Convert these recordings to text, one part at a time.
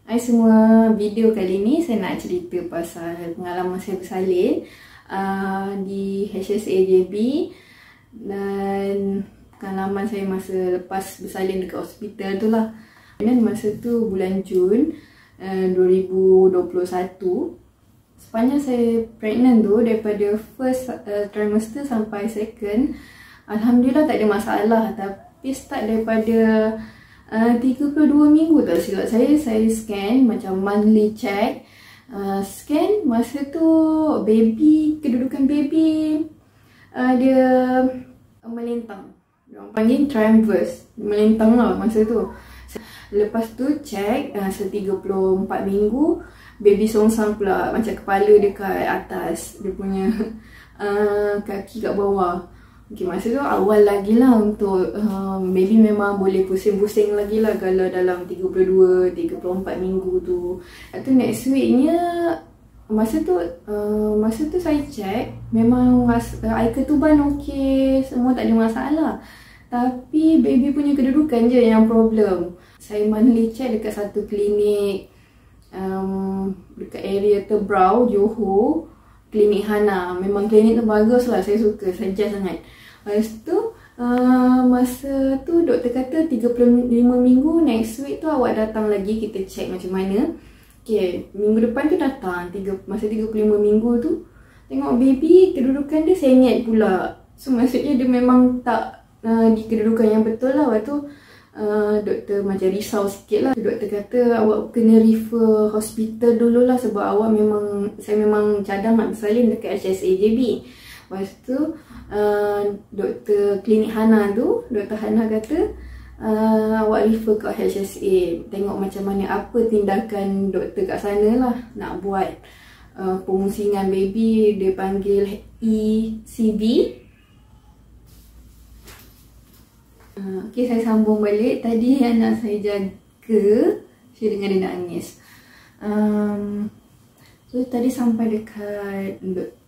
Hai semua, video kali ni saya nak cerita pasal pengalaman saya bersalin di HSAJB dan pengalaman saya masa lepas bersalin dekat hospital tu lah. Dan masa tu bulan Jun 2021, sepanjang saya pregnant tu, daripada first trimester sampai second, Alhamdulillah tak ada masalah. Tapi start daripada 32 minggu tak silap saya scan macam monthly check. Scan masa tu baby, kedudukan baby dia melintang. Orang panggil transverse, melintang lah masa tu. Lepas tu check 34 minggu, baby songsang pula, macam kepala dekat atas, dia punya kaki kat bawah. Okay, masa tu awal lagi lah untuk baby memang boleh pusing-pusing lagi lah kalau dalam 32-34 minggu tu. Lepas tu next weeknya, masa tu saya check, memang air ketuban okey, semua tak ada masalah. Tapi baby punya kedudukan je yang problem. Saya monthly check dekat satu klinik dekat area Tebrau, Johor, klinik Hana. Memang klinik tu bagus lah, saya suka, saja sangat. Lepas tu masa tu doktor kata 35 minggu, next week tu awak datang lagi, kita check macam mana. Okay, minggu depan tu datang, masa 35 minggu tu tengok baby kedudukan dia sengit pula. So maksudnya dia memang tak di kedudukan yang betul lah. Lepas tu doktor macam risau sikit lah. Doktor kata awak kena refer hospital dulu lah, sebab awak saya memang cadang nak bersalin dekat HSAJB. Lepas tu doktor klinik Hana tu, Dr. Hana kata awak refer ke HSA, tengok macam mana, apa tindakan doktor kat sana lah nak buat pemusingan baby. Dia panggil ECV. Okay, saya sambung balik. Tadi anak saya jaga, saya dengar dia nangis. So tadi sampai dekat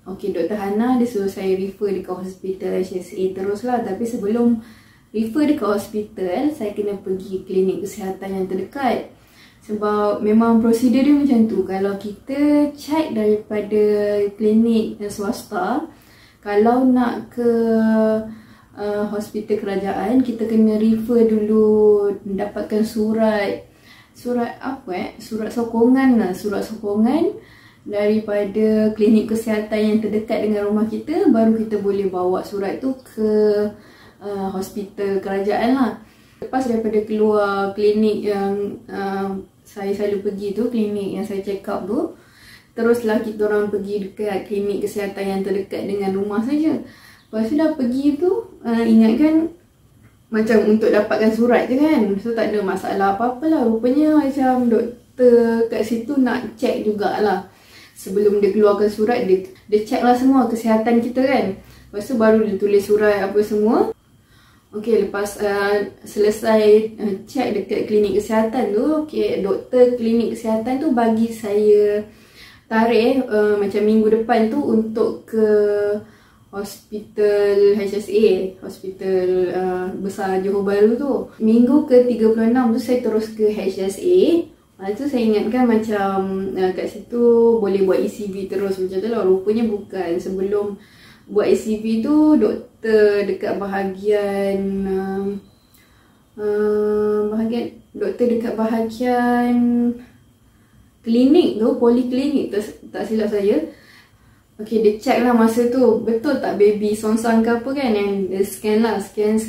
Dr. Hana, dia suruh saya refer dekat hospital HSA terus lah. Tapi sebelum refer dekat hospital, saya kena pergi klinik kesihatan yang terdekat. Sebab memang prosedur dia macam tu. Kalau kita check daripada klinik swasta, kalau nak ke hospital kerajaan, kita kena refer dulu, mendapatkan surat sokongan lah, surat sokongan daripada klinik kesihatan yang terdekat dengan rumah kita, baru kita boleh bawa surat tu ke hospital kerajaan lah. Lepas daripada keluar klinik yang saya selalu pergi tu, klinik yang saya check up tu, teruslah kita orang pergi dekat klinik kesihatan yang terdekat dengan rumah saja. Lepas tu dah pergi tu, ingatkan macam untuk dapatkan surat je kan, so tak ada masalah apa-apa lah. Rupanya macam doktor kat situ nak check jugalah. Sebelum dia keluarkan surat, dia check lah semua kesihatan kita kan. Lepas tu baru dia tulis surat apa semua. Okay, lepas selesai check dekat klinik kesihatan tu, okay, doktor klinik kesihatan tu bagi saya tarikh macam minggu depan tu untuk ke hospital HSA, hospital besar Johor Bahru tu. Minggu ke-36 tu saya terus ke HSA. Lepas tu saya ingatkan macam kat situ boleh buat ECV terus macam tu lah. Rupanya bukan. Sebelum buat ECV tu, doktor dekat bahagian klinik tu, poliklinik tak silap saya. Okay, dia check lah masa tu, betul tak baby songsang ke apa kan, yang dia scan lah, scan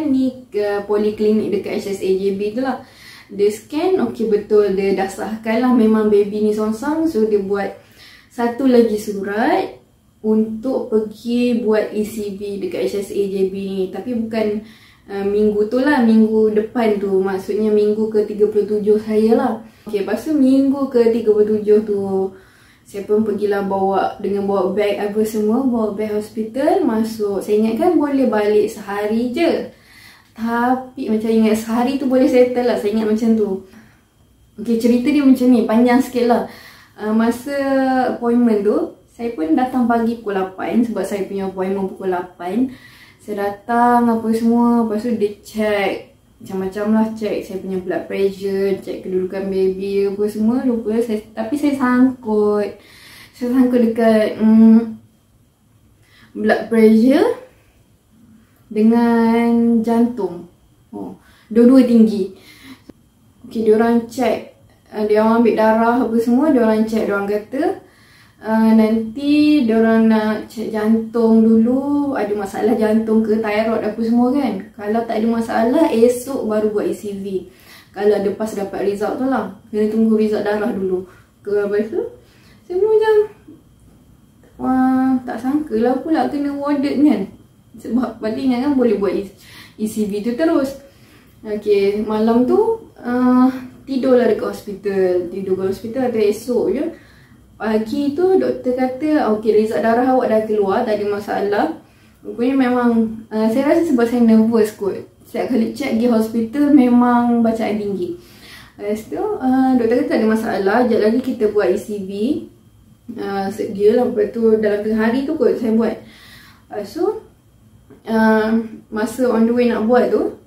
ni ke poliklinik dekat HSAJB tu lah. Dia scan, okay betul, dia dah sahkan lah memang baby ni songsang. So dia buat satu lagi surat untuk pergi buat ECV dekat HSAJB ni. Tapi bukan minggu tu lah, minggu depan tu, maksudnya minggu ke-37 saya lah. Okay, lepas tu minggu ke-37 tu, saya pun pergilah bawa beg apa semua, bawa beg hospital, masuk. Saya ingatkan boleh balik sehari je. Tapi macam ingat sehari tu boleh settle lah, saya ingat macam tu. Okay, cerita dia macam ni, panjang sikit lah. Masa appointment tu, saya pun datang pagi pukul 8 sebab saya punya appointment pukul 8. Saya datang apa semua, lepas tu dia check macam-macam lah, check saya punya blood pressure, check kedudukan baby apa semua. Tapi saya sangkut dekat blood pressure dengan jantung. Dua-dua tinggi. Okay, diorang check, diorang ambil darah apa semua, diorang check, diorang kata nanti diorang nak check jantung dulu, ada masalah jantung ke, thyroid apa semua kan. Kalau tak ada masalah, esok baru buat ECV. Kalau ada pas dapat result tu lah, kena tunggu result darah dulu. Lepas tu saya pun macam tak sangka lah pula kena warded kan. Sebab pada ingat kan boleh buat ECV tu terus. Okay, malam tu tidurlah dekat hospital. Tidur kat hospital atau esok je. Pagi tu doktor kata okay, result darah awak dah keluar, tak ada masalah. Rupanya memang saya rasa sebab saya nervous kot. Setiap kali check pergi hospital memang bacaan tinggi. Lepas tu doktor kata tak ada masalah, sekejap lagi kita buat ECV. Dia lah, lepas tu dalam tengah hari tu kot saya buat. So masa on the way nak buat tu,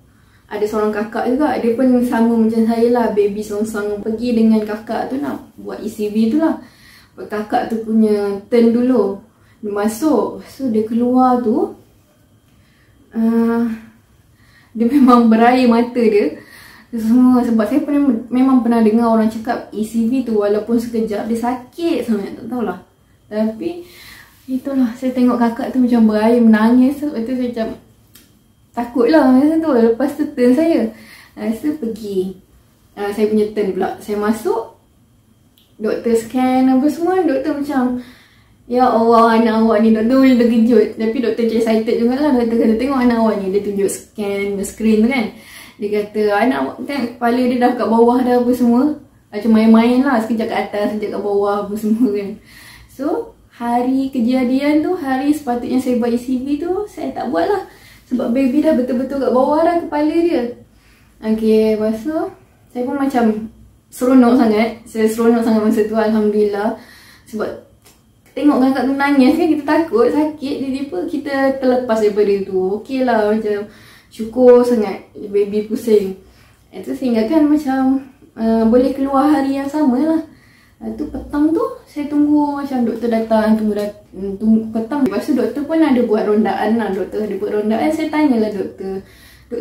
ada seorang kakak juga, dia pun sama macam saya lah, baby songsang pergi dengan kakak tu nak buat ECV tu lah. Kakak tu punya turn dulu, dia masuk, so dia keluar tu dia memang berair mata dia semua. Sebab saya memang pernah dengar orang cakap ECV tu walaupun sekejap dia sakit sangat, tak tahulah. Tapi itulah, saya tengok kakak tu macam berair, menangis. Lepas tu saya macam takut lah masa tu. Lepas tu turn saya, lepas tu pergi saya punya turn pula. Saya masuk, doktor scan apa semua. Doktor macam, ya Allah, anak awak ni. Doktor boleh terkejut. Tapi doktor macam excited jugalah. Doktor kata, tengok anak awak ni. Dia tunjuk scan screen tu kan. Dia kata anak awak kan, kepala dia dah kat bawah dah apa semua. Macam main-main lah, sekejap kat atas, sekejap kat bawah apa semua kan. So hari kejadian tu, hari sepatutnya saya buat ECV tu, saya tak buat lah. Sebab baby dah betul-betul kat bawah dah kepala dia. Okay, lepas tu saya pun macam seronok sangat. Saya seronok sangat masa tu, Alhamdulillah. Sebab tengok kakak tu nangis kan, kita takut sakit. Tiba-tiba kita terlepas daripada tu. Okay lah, macam syukur sangat baby pusing. Itu saya ingatkan macam boleh keluar hari yang sama lah. Tu petang tu saya tunggu macam doktor datang, tunggu petang. Lepas tu doktor pun ada buat rondaan lah. Doktor ada buat rondaan, saya tanyalah doktor,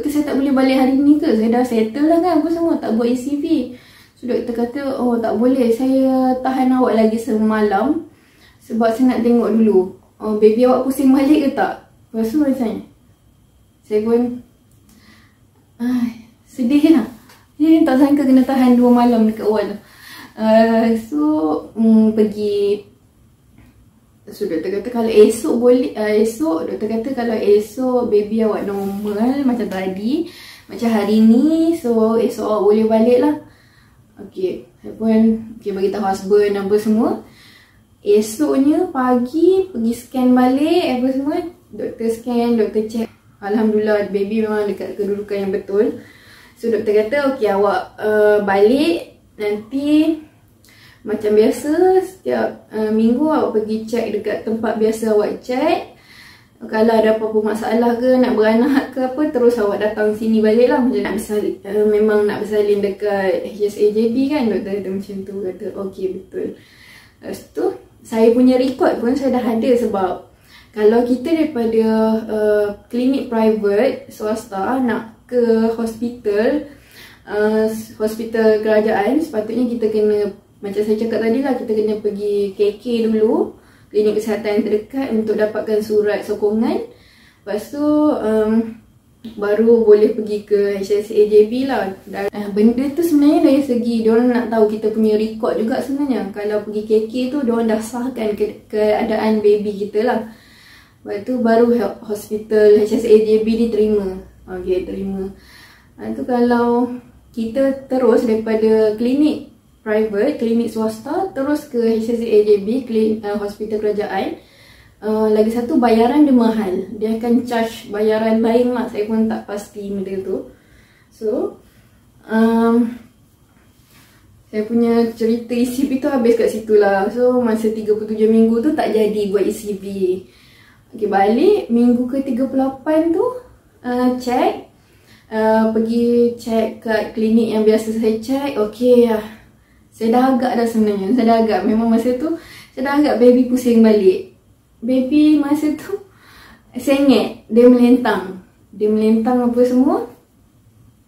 saya tak boleh balik hari ni ke? Saya dah settle lah kan apa semua, tak buat ECV. So doktor kata, oh tak boleh, saya tahan awak lagi semalam sebab saya nak tengok dulu baby awak pusing balik ke tak. Lepas tu macam saya pun sedih lah. Tak sangka kena tahan 2 malam dekat ward tu. Pergi. So doktor kata kalau esok boleh, doktor kata kalau esok baby awak normal macam tadi, macam hari ni, so esok awak boleh balik lah. Okay, saya pun bagi tahu husband apa semua. Esoknya pagi pergi scan balik apa semua. Doktor scan, doktor check, Alhamdulillah baby memang dekat kedudukan yang betul. So doktor kata okay, awak balik nanti macam biasa, setiap minggu awak pergi check dekat tempat biasa awak check. Kalau ada apa-apa masalah ke, nak beranak ke apa, terus awak datang sini balik lah. Macam nak bersalin, memang nak bersalin dekat HSAJB kan. Doktor kata macam tu, kata okay betul. Lepas tu saya punya record pun saya dah ada. Sebab kalau kita daripada klinik private swasta nak ke hospital, hospital kerajaan, sepatutnya kita kena, macam saya cakap tadi lah, kita kena pergi KK dulu, klinik kesihatan yang terdekat, untuk dapatkan surat sokongan. Lepas tu baru boleh pergi ke HSAJB lah. Benda tu sebenarnya dari segi diorang nak tahu kita punya record juga sebenarnya. Kalau pergi KK tu diorang dah sahkan keadaan baby kita lah. Lepas tu baru hospital HSAJB diterima. Okay, terima. Itu kalau kita terus daripada klinik private, klinik swasta, terus ke HSAJB, hospital kerajaan, lagi satu bayaran dia mahal. Dia akan charge bayaran lain lah. Saya pun tak pasti benda tu. So saya punya cerita ECV tu habis kat situ lah. So masa 37 minggu tu tak jadi buat ECV. Okay, balik minggu ke 38 tu check, pergi check kat klinik yang biasa saya check, okey lah. Saya dah agak dah sebenarnya, saya dah agak. Memang masa tu saya dah agak baby pusing balik. Baby masa tu sengit, dia melentang. Dia melentang apa semua.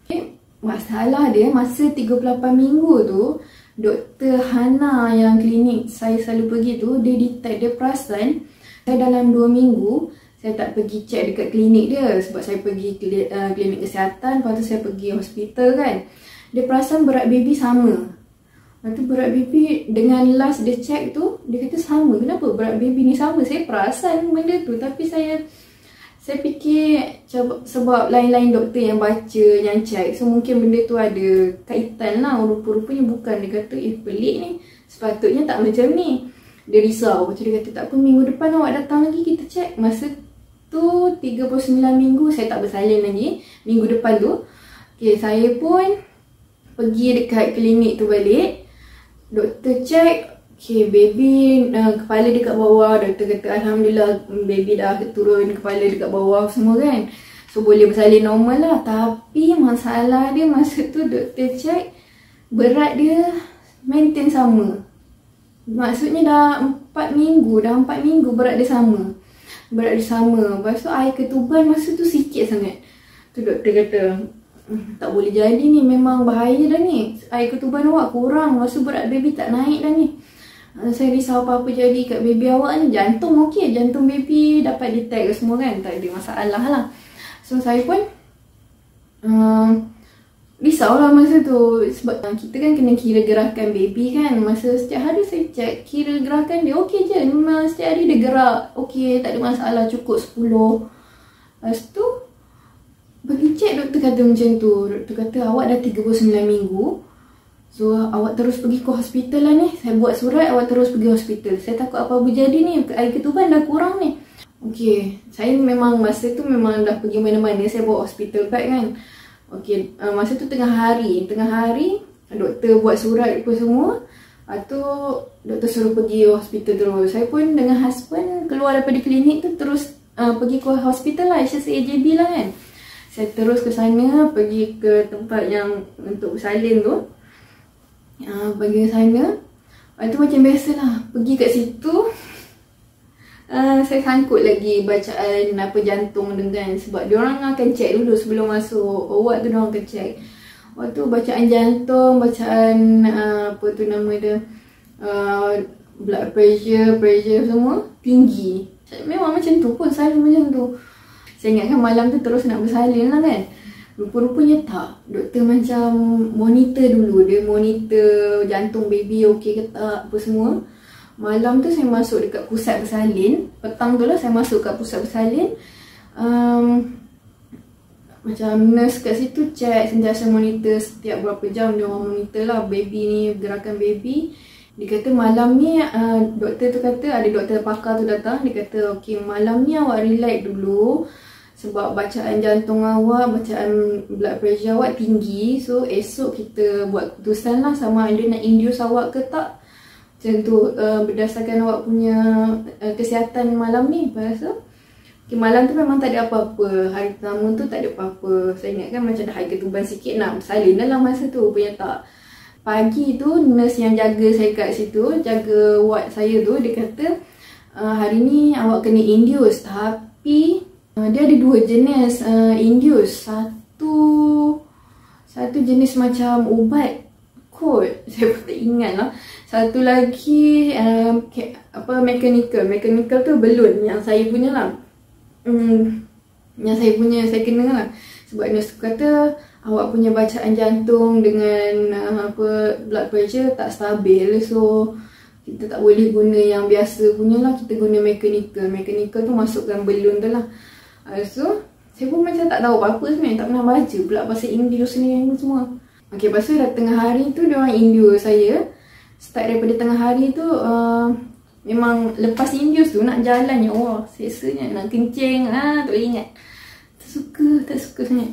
Okay. Masalah dia masa 38 minggu tu, Dr. Hana yang klinik saya selalu pergi tu, dia detect, dia perasan saya dalam 2 minggu saya tak pergi check dekat klinik dia. Sebab saya pergi klinik kesihatan, lepas tu saya pergi hospital kan. Dia perasan berat baby sama. Lepas tu berat baby dengan last dia check tu, dia kata sama. Kenapa berat baby ni sama? Saya perasan benda tu. Tapi saya fikir sebab lain-lain doktor yang baca, yang check, so mungkin benda tu ada kaitan lah. Rupa-rupanya bukan. Dia kata pelik ni, sepatutnya tak macam ni. Dia risau. Macam dia kata tak apa, minggu depan awak datang lagi kita check. Masa tu 39 minggu saya tak bersalin lagi. Minggu depan tu okay, saya pun pergi dekat klinik tu balik. Doktor check, okay, baby kepala dekat bawah. Doktor kata alhamdulillah baby dah turun kepala dekat bawah semua kan. So boleh bersalin normal lah. Tapi masalah dia masa tu doktor check, berat dia maintain sama. Maksudnya dah 4 minggu berat dia sama. Lepas tu air ketuban masa tu sikit sangat. Tu doktor kata tak boleh jadi ni, memang bahaya dah ni. Air ketuban awak kurang, lepas tu berat baby tak naik dah ni. Saya risau apa-apa jadi kat baby awak ni. Jantung okey, jantung baby dapat detect semua kan, tak ada masalah lah. So saya pun risau lah masa tu. Sebab kita kan kena kira gerakan baby kan. Masa setiap hari saya check, kira gerakan dia okey je. Memang setiap hari dia gerak okey, tak ada masalah, cukup 10. Lepas tu pergi check, doktor kata macam tu. Doktor kata awak dah 39 minggu, so awak terus pergi ke hospital lah ni. Saya buat surat, awak terus pergi hospital. Saya takut apa-apa jadi ni, air ketuban dah kurang ni. Okay, saya memang masa tu memang dah pergi mana-mana. Saya bawa hospital bag kan. Okay, masa tu tengah hari doktor buat surat apa semua. Lepas tu doktor suruh pergi hospital terus. Saya pun dengan husband keluar daripada klinik tu terus pergi ke hospital lah, AJB lah kan. Saya terus ke sana, pergi ke tempat yang untuk bersalin tu. Pergi ke sana. Lepas tu macam biasalah, pergi kat situ. Saya sangkut lagi bacaan apa jantung dengan, sebab diorang akan check dulu sebelum masuk ward tu, diorang akan check. Waktu bacaan jantung, bacaan apa tu nama dia, blood pressure semua tinggi. Memang macam tu pun, saya macam tu. Saya ingatkan malam tu terus nak bersalin lah kan. Rupa-rupanya tak. Doktor macam monitor dulu. Dia monitor jantung baby okey ke tak, apa semua. Malam tu saya masuk dekat pusat bersalin. Petang tu lah saya masuk kat pusat bersalin. Macam nurse kat situ check, sentiasa monitor setiap berapa jam dia orang monitor lah baby ni, gerakan baby. Dia kata malam ni, doktor tu kata, ada doktor pakar tu datang. Dia kata okey, malam ni awak relax dulu. Sebab bacaan jantung awak, bacaan blood pressure awak tinggi. So esok kita buat keputusan lah sama ada nak induce awak ke tak. Macam tu, berdasarkan awak punya kesihatan malam ni. Lepas tu okay, malam tu memang tak ada apa-apa. Hari pertama tu tak ada apa-apa. Saya ingatkan macam dah air ketuban sikit nak bersalin dalam masa tu. Rupanya tak. Pagi tu nurse yang jaga saya kat situ, jaga ward saya tu, dia kata hari ni awak kena induce. Tapi dia ada dua jenis induce. Satu jenis macam ubat kot, saya pun tak ingat lah. Satu lagi mechanical tu balloon yang saya punya lah. Yang saya kena lah. Sebab nurse kata awak punya bacaan jantung dengan blood pressure tak stabil. So kita tak boleh guna yang biasa punya lah, kita guna mechanical tu masukkan balloon tu lah. So saya pun macam tak tahu apa-apa sebenarnya, tak pernah baca pula pasal induce ni semua. Okay, lepas tu dah tengah hari tu diorang induce saya. Start daripada tengah hari tu memang lepas induce tu nak jalan ya Allah, sesanya nak kencing, tak boleh ingat. Tak suka sangat.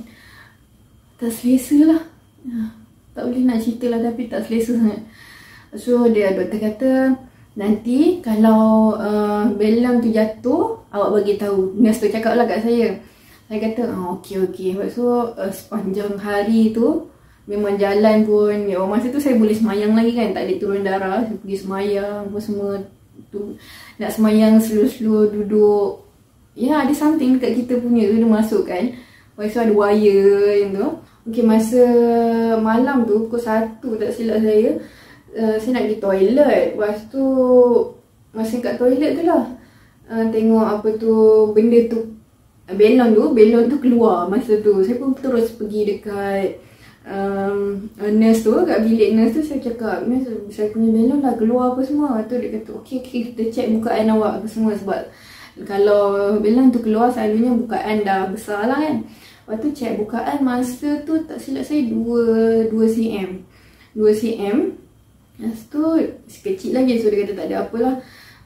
Tak selesa lah. Tak boleh nak cerita lah, tapi tak selesa sangat. So doktor kata nanti kalau belem tu jatuh awak bagi tahu. Nurse tu cakap lah kat saya, Saya kata okey. Lepas tu sepanjang hari tu memang jalan pun, masa tu saya boleh semayang lagi kan, tak ada turun darah. Saya pergi semayang apa semua tu, nak semayang slow duduk. Ya, ada something dekat kita punya tu dia masuk kan. Lepas tu ada wire yang tu. Okay, masa malam tu pukul 1 tak silap saya, saya nak pergi toilet. Lepas tu masa kat toilet tu lah, tengok apa tu, benda tu, belon tu keluar. Masa tu saya pun terus pergi dekat nurse tu, kat bilik nurse tu. Saya cakap, nurse, saya punya belon dah keluar apa semua. Tu dia kata okey, kita check bukaan awak apa semua. Sebab kalau belon tu keluar selalunya bukaan dah besar lah kan. Lepas tu check bukaan, masa tu tak silap saya 2 cm. 2 cm. Lepas tu kecil lagi, so dia kata tak ada apalah.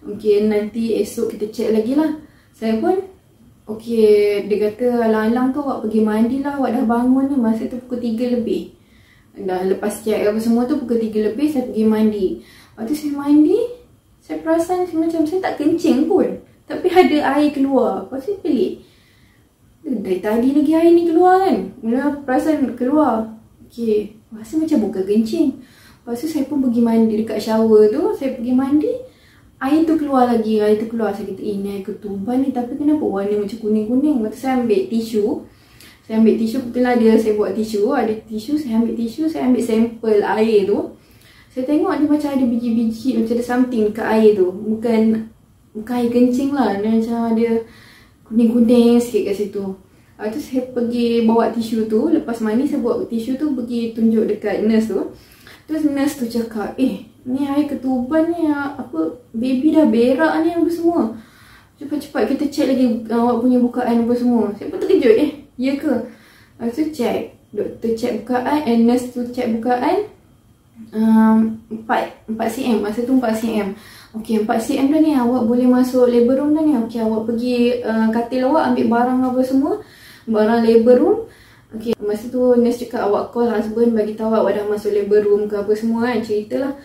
Mungkin nanti esok kita check lagi lah. Saya pun okey, dia kata alang-alang tu awak pergi mandi lah, awak dah bangun ni. Masa tu pukul 3 lebih. Dah lepas check apa semua tu pukul 3 lebih, saya pergi mandi. Lepas tu saya mandi, saya perasan macam saya tak kencing pun, tapi ada air keluar. Lepas tu pelik, dari tadi lagi air ni keluar kan. Mula perasan keluar. Okey, rasa macam bukan kencing. Lepas tu saya pun pergi mandi dekat shower tu. Saya pergi mandi, air tu keluar lagi. Air tu keluar. Saya kata ini air ketuban ni, tapi kenapa warna macam kuning-kuning. Lepas tu saya ambil tisu. Betul lah dia, saya buat tisu. Ada tisu, saya ambil tisu. Saya ambil sampel air tu. Saya tengok dia macam ada biji-biji, macam ada something dekat air tu. Bukan air kencing lah. Dia macam ada kuning-kuning sikit kat situ. Lepas tu saya pergi bawa tisu tu. Lepas mandi saya bawa tisu tu, pergi tunjuk dekat nurse tu. Terus nurse tu cakap, ni air ketuban ni, apa, baby dah berak ni apa semua. Cepat-cepat kita check lagi awak punya bukaan apa semua. Saya pun terkejut, ya ke? Lepas tu check, doktor check bukaan, nurse tu check bukaan 4 cm. Masa tu 4 cm. Okey, 4 cm dah ni, awak boleh masuk labor room dah ni. Okey, awak pergi katil awak, ambil barang apa semua, barang labor room. Okey, masa tu nurse cakap awak call husband, bagi tahu awak dah masuk labor room ke apa semua kan, ceritalah.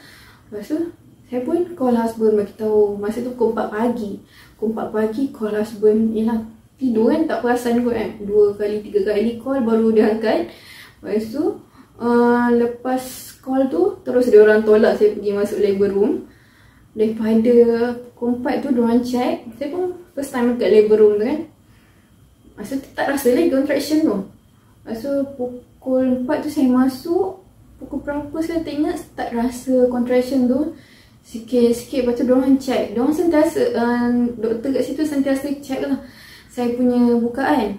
Lepas tu saya pun call husband, bagi tahu. Masa tu pukul 4 pagi. Pukul 4 pagi call husband. Yelah, tidur kan, tak perasan kot kan. 2 kali 3 kali call baru dia angkat. Lepas tu lepas call tu terus dia orang tolak saya pergi masuk labor room. Daripada pukul 4 tu diorang check. Saya pun first time dekat labor room tu kan. Masa tu tak rasa lagi contraction tu. Masa pukul 4 tu saya masuk, pukul berapa saya tak ingat, tak rasa contraction tu. Sikit-sikit. Lepas tu diorang check. Diorang sentiasa, doktor kat situ sentiasa check lah saya punya bukaan.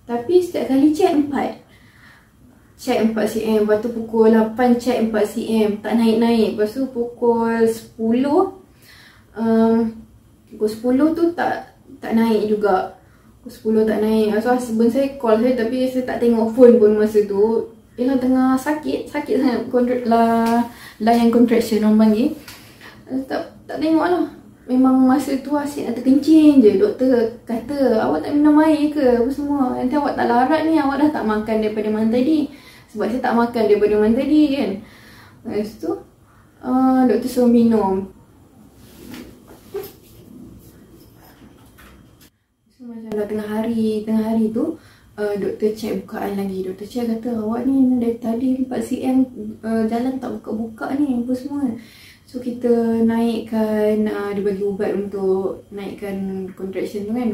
Tapi setiap kali check 4. Check 4 cm. Lepas tu pukul 8 check 4 cm. Tak naik-naik. Lepas tu pukul 10 tu tak naik juga. Pukul 10 tak naik. So husband saya call saya, tapi saya tak tengok phone pun masa tu. Yelah, tengah sakit sangat layan contraction orang panggil. Tak tengok lah. Memang masa tu asyik nak terkencing je. Doktor kata awak tak minum air ke apa semua, nanti awak tak larat ni, awak dah tak makan daripada malam tadi. Sebab saya tak makan daripada malam tadi kan. Lepas tu doktor suruh minum. So macam dah tengah hari tu, doktor check bukaan lagi. Doktor check kata awak ni dari tadi 4 cm jalan tak buka-buka ni apa semua. So kita naikkan, dia bagi ubat untuk naikkan contraction tu kan.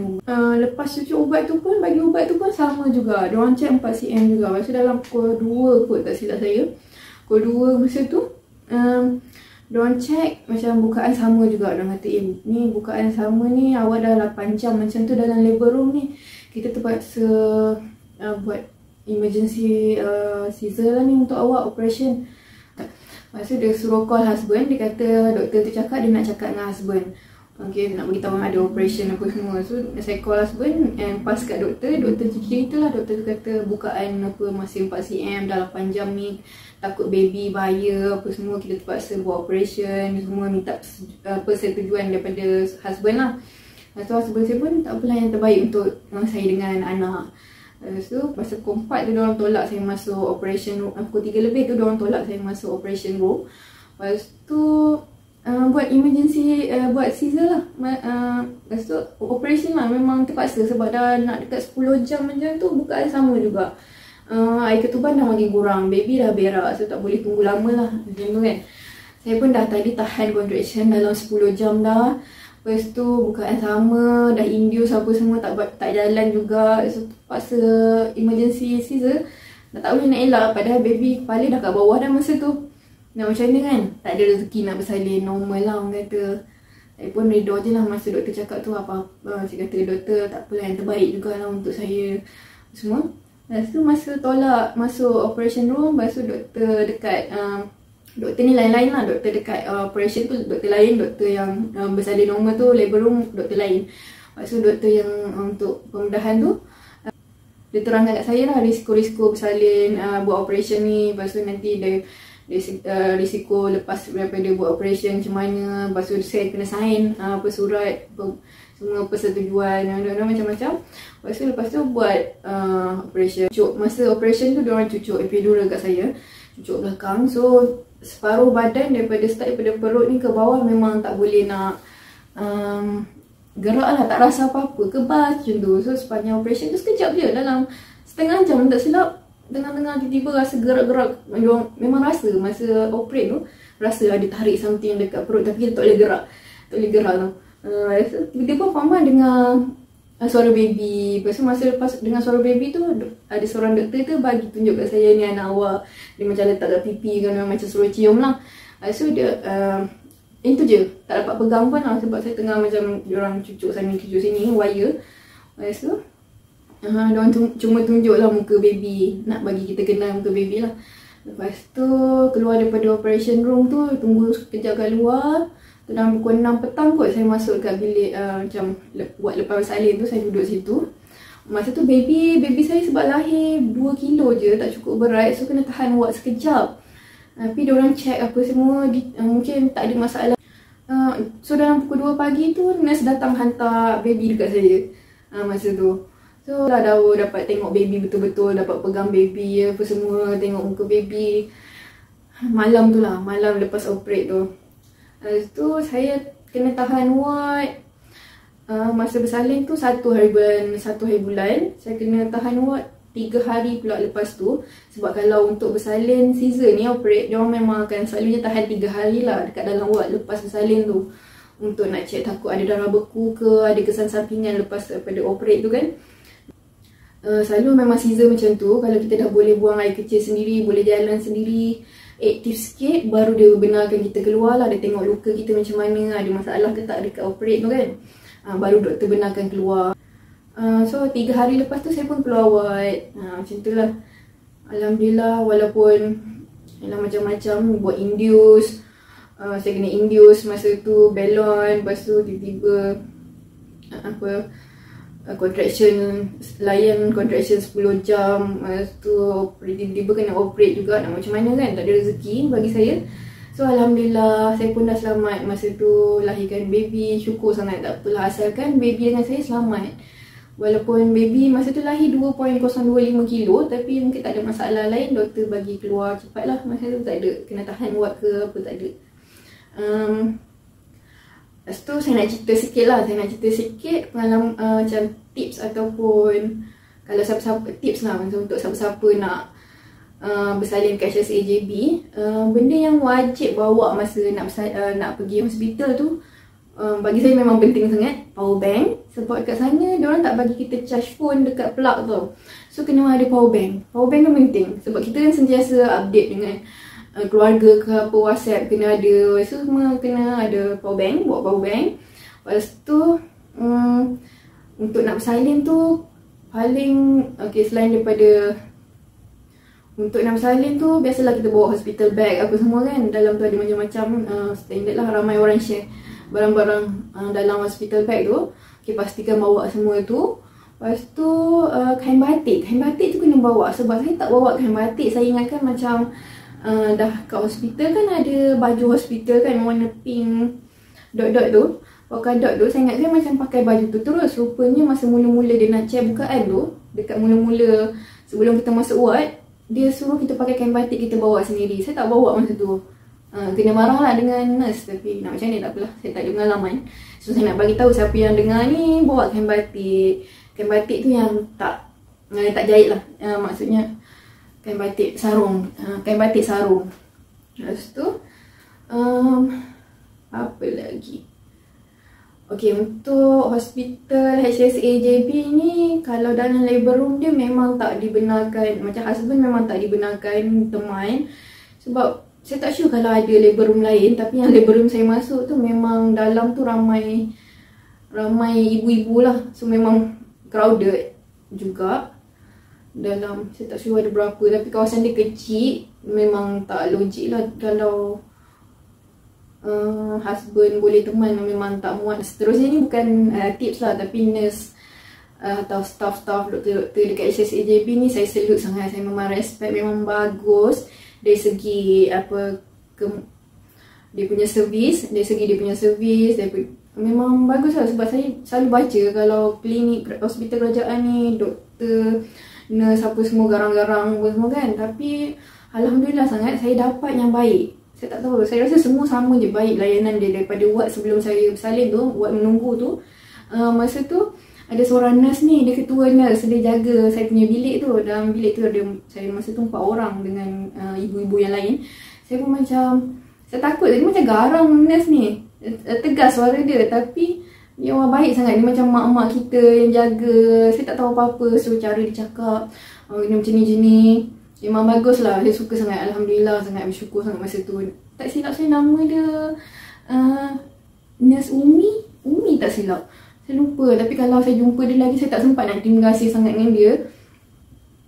Lepas cuci ubat tu pun, bagi ubat tu pun sama juga. Diorang check 4 cm juga. Masa dalam pukul 2 kot tak silap saya. Pukul 2 masa tu diorang check macam bukaan sama juga. Diorang kata ni bukaan sama ni, awak dah 8 jam macam tu dalam labor room ni. Kita terpaksa buat emergency caesar lah ni untuk awak, operation. Lepas tu dia suruh call husband. Dia kata doktor tu cakap dia nak cakap dengan husband. Okay, nak beritahu ada operation apa semua. So saya call husband and pass kat doktor. Doktor tu ceritalah. Doktor tu kata bukaan apa masih 4 cm dah 8 jam ni, takut baby bahaya apa semua, kita terpaksa buat operation semua. Minta persetujuan daripada husband lah. Lepas tu husband saya pun tak apalah, yang terbaik untuk saya dengan anak. Lepas tu masa pukul 4 tu diorang tolak saya masuk operation room. Pukul 3 lebih tu diorang tolak saya masuk operation room. Lepas tu buat emergency, buat scissor lah. Lepas tu operation lah, memang terpaksa sebab dah nak dekat 10 jam macam tu, bukaan sama juga. Air ketuban dah makin kurang, baby dah berak, so tak boleh tunggu lama lah macam tu kan. Saya pun dah tadi tahan contraction dalam 10 jam dah. Lepas tu bukaan sama, dah induce apa semua tak jalan juga, so terpaksa emergency scissor. Dah tak boleh nak elak, padahal baby kepala dah kat bawah dah masa tu. Nak macam mana kan, tak ada rezeki nak bersalin, normal lah orang kata. Saya pun redha je lah masa doktor cakap tu apa-apa. Saya kata doktor tak apalah, yang terbaik jugalah untuk saya semua. Lepas tu masa tolak masuk operation room, lepas tu doktor dekat doktor ni lain-lain lah. Doktor dekat operation tu doktor lain, doktor yang bersalin normal tu labor room doktor lain. Lepas tu doktor yang untuk pembedahan tu dia terangkan kat saya lah risiko-risiko bersalin buat operation ni. Lepas tu nanti dia risiko lepas daripada buat operation macam mana. Lepas tu saya kena sign apa surat semua persetujuan macam-macam. Lepas tu buat operation. Masa operation tu diorang cucuk epidural kat saya, cucuk belakang. So separuh badan daripada perut ni ke bawah memang tak boleh nak gerak lah, tak rasa apa-apa, kebas macam tu. So sepanjang operation tu sekejap je, dalam setengah jam tak silap, tengah-tengah tiba-tiba rasa gerak-gerak. Memang rasa masa operate tu, rasa ada tarik something dekat perut tapi kita tak boleh gerak. Tak boleh gerak tu. Tiba-tiba Fahma dengar suara baby. Lepas tu masa lepas dengar suara baby tu, ada seorang doktor tu bagi tunjuk kat saya, ni anak awak. Dia macam letak kat pipi kan, macam suruh cium lah. So dia itu je, tak dapat pegang pun lah sebab saya tengah macam diorang cucuk sana cucuk sini, wire. Lepas tu diorang cuma tunjuk lah muka baby, nak bagi kita kenal muka baby lah. Lepas tu keluar daripada operation room tu, tunggu sekejap kat luar. Dalam pukul 6 petang kot saya masuk kat bilik macam buat lepas bersalin tu, saya duduk situ. Masa tu baby saya sebab lahir 2 kilo je, tak cukup berat, so kena tahan ward sekejap. Tapi diorang check apa semua, mungkin tak ada masalah. So dalam pukul 2 pagi tu nurse datang hantar baby dekat saya masa tu. So dah dapat tengok baby betul-betul, dapat pegang baby apa semua, tengok muka baby. Malam tu lah, malam lepas operate tu. Lepas tu saya kena tahan ward. Masa bersalin tu 1 hari bulan. Saya kena tahan ward 3 hari pula lepas tu. Sebab kalau untuk bersalin scissor ni operate, diorang memang akan selalunya tahan 3 hari lah dekat dalam ward lepas bersalin tu, untuk nak check takut ada darah beku ke, ada kesan sampingan lepas daripada operate tu kan. Selalu memang scissor macam tu, kalau kita dah boleh buang air kecil sendiri, boleh jalan sendiri, aktif sikit, baru dia benarkan kita keluar lah. Dia tengok luka kita macam mana, ada masalah ke tak dekat operate tu kan, baru doktor benarkan keluar. So 3 hari lepas tu saya pun keluar ward. Macam tu lah. Alhamdulillah, walaupun macam-macam buat induce, saya kena induce masa tu balon. Lepas tu tiba-tiba contraction, layan contraction 10 jam. Lepas tu tiba-tiba kena operate juga, nak macam mana kan, tak ada rezeki bagi saya. So Alhamdulillah, saya pun dah selamat masa tu lahirkan baby. Syukur sangat, tak apalah, asalkan baby dengan saya selamat. Walaupun baby masa tu lahir 2.025 kilo, tapi mungkin tak ada masalah lain, doktor bagi keluar cepat lah. Masa tu tak ada kena tahan ward ke apa, tak ada. Lepas tu saya nak cerita sikit lah, pengalaman macam tips ataupun kalau siapa-siapa, tips lah untuk siapa-siapa nak bersalin kat SHAJB. Benda yang wajib bawa masa nak pergi hospital tu, bagi saya memang penting sangat, power bank. Sebab kat sana diorang tak bagi kita charge phone dekat plug tau. So kena ada power bank. Power bank tu penting sebab kita kan sentiasa update dengan keluarga ke apa, WhatsApp kena ada. So semua kena ada power bank, bawa power bank. Lepas tu untuk nak bersalin tu paling selain daripada untuk nak bersalin tu, biasalah kita bawa hospital bag apa semua kan. Dalam tu ada macam-macam, standard lah, ramai orang share barang-barang dalam hospital bag tu. Pastikan bawa semua tu. Lepas tu kain batik tu kena bawa. Sebab saya tak bawa kain batik, saya ingatkan macam dah kat hospital kan ada baju hospital kan warna pink dot-dot tu, polka dot tu. Saya ingat saya macam pakai baju tu terus. Rupanya masa mula-mula dia nak check bukaan tu, dekat mula-mula sebelum kita masuk ward, dia suruh kita pakai kain batik, kita bawa sendiri. Saya tak bawa masa tu. kena marah lah dengan nurse. Tapi nak macam ni tak apalah, saya tak ada pengalaman. So saya nak bagi tahu siapa yang dengar ni, bawa kain batik. Kain batik tu yang tak jahit lah, maksudnya kain batik sarung. Kain batik sarung. Lepas tu apa lagi? Okey, untuk hospital HSAJB ni, kalau dalam labor room dia memang tak dibenarkan, macam husband memang tak dibenarkan teman. Sebab saya tak sure kalau ada labor room lain, tapi yang labor room saya masuk tu memang dalam tu ramai ibu-ibu lah. So memang crowded juga dalam. Saya tak sure ada berapa, tapi kawasan dia kecil. Memang tak logik lah kalau husband boleh teman, memang tak muat. Seterusnya ni bukan tips lah, tapi nurse atau staff-staff doktor-doktor dekat HSAJB ni saya salute sangat. Saya memang respect, memang bagus dari segi dia punya servis, memang bagus lah. Sebab saya selalu baca kalau klinik hospital kerajaan ni, doktor, nurse apa semua garang-garang semua kan. Tapi alhamdulillah sangat saya dapat yang baik. Saya tak tahu, saya rasa semua sama je baik layanan dia. Daripada ward sebelum saya bersalin tu, ward menunggu tu, masa tu ada seorang nurse ni, dia ketua nurse, dia jaga saya punya bilik tu. Dalam bilik tu ada, saya masa tu 4 orang dengan ibu-ibu yang lain. Saya pun macam, saya takut, dia macam garang nurse ni, tegas suara dia. Tapi dia orang baik sangat, dia macam mak-mak kita yang jaga. Saya tak tahu apa-apa, so cara dia cakap macam ni memang bagus lah. Saya suka sangat, alhamdulillah sangat, bersyukur sangat masa tu. Tak silap saya nama dia Nurse Umi tak silap, saya lupa. Tapi kalau saya jumpa dia lagi, saya tak sempat nak terima kasih sangat dengan dia.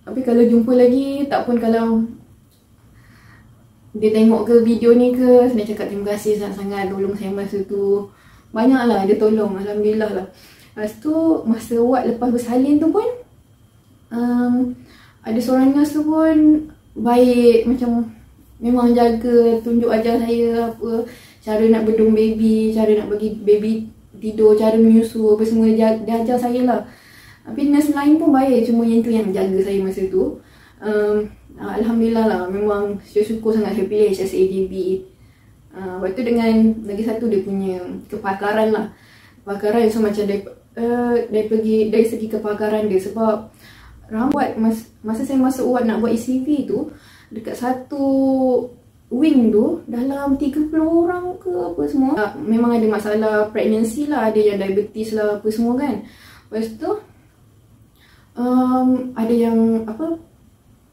Tapi kalau jumpa lagi, tak pun kalau dia tengok ke video ni ke, saya nak cakap terima kasih sangat-sangat tolong saya masa tu. Banyak lah dia tolong, alhamdulillah lah. Lepas tu masa ward lepas bersalin tu pun ada seorang nurse tu pun baik, macam memang jaga, tunjuk ajar saya apa, cara nak bedung baby, cara nak bagi baby tidur, cara menyusu apa semua, dia ajar saya lah. Tapi nurse lain pun baik, cuma yang tu yang jaga saya masa tu. Alhamdulillah lah, memang saya syukur sangat saya pilih HSAJB. Lepas tu dengan lagi satu dia punya kepakaran lah. Kepakaran, so macam dari segi kepakaran dia. Sebab rawat masa saya masuk ward nak buat ECV tu, dekat satu wing tu dalam 30 orang ke apa semua. Memang ada masalah pregnancy lah, ada yang diabetes lah apa semua kan. Lepas tu ada yang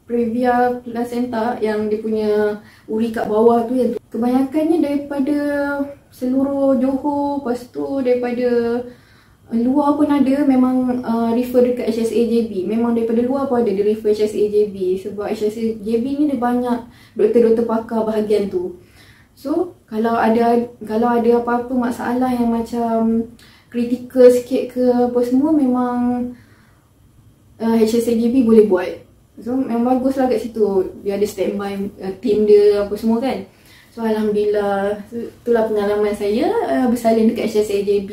previa placenta, yang dia punya uri kat bawah tu, yang kebanyakannya daripada seluruh Johor. Lepas tu daripada luar pun ada, memang refer dekat HSAJB. Memang daripada luar pun ada, dia refer HSAJB. Sebab HSAJB ni dia banyak doktor-doktor pakar bahagian tu. So kalau ada apa-apa masalah yang macam kritikal sikit ke apa semua, memang HSAJB boleh buat. So memang bagus lah kat situ. Dia ada standby team dia apa semua kan. So alhamdulillah, itulah pengalaman saya bersalin dekat HSAJB.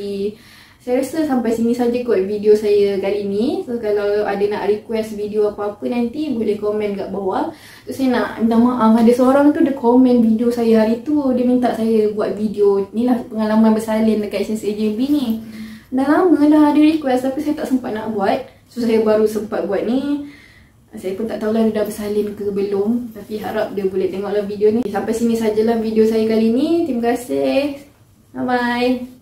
Saya rasa sampai sini saja kot video saya kali ni. So kalau ada nak request video apa-apa nanti, boleh komen kat bawah. So saya nak minta maaf, ada seorang tu dia komen video saya hari tu, dia minta saya buat video ni lah, pengalaman bersalin dekat HSAJB ni. Dah lama dah ada request, tapi saya tak sempat nak buat. So saya baru sempat buat ni. Saya pun tak tahulah dia dah bersalin ke belum, tapi harap dia boleh tengoklah video ni. Sampai sini sajalah video saya kali ni. Terima kasih. Bye bye.